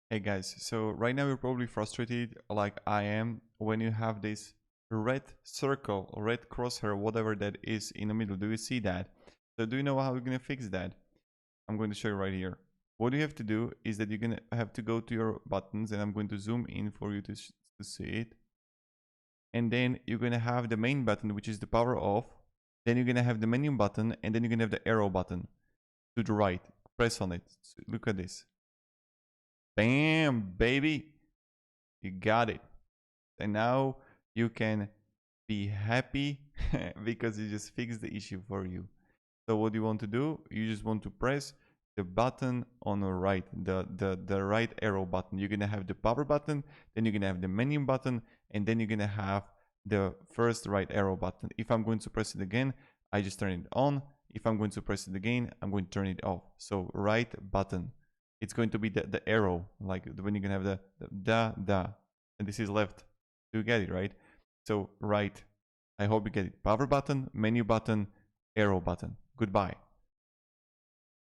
Hey guys, so right now you're probably frustrated like I am when you have this red circle, red crosshair, whatever that is in the middle. Do you see that? So do you know how you're going to fix that? I'm going to show you right here. What you have to do is that you're going to have to go to your buttons, and I'm going to zoom in for you to see it. And then you're going to have the main button, which is the power off. Then you're going to have the menu button, and then you're going to have the arrow button to the right. Press on it. So look at this. Bam, baby. You got it. And now you can be happy because you just fixed the issue for you. So what you want to do, you just want to press the button on the right, the right arrow button. You're gonna have the power button, then you're gonna have the menu button, and then you're gonna have the first right arrow button. If I'm going to press it again, I just turn it on. If I'm going to press it again, I'm going to turn it off. So right button. It's going to be the arrow, like when you're gonna have the and this is left. You get it, right? So right. I hope you get it. Power button, menu button, arrow button. Goodbye.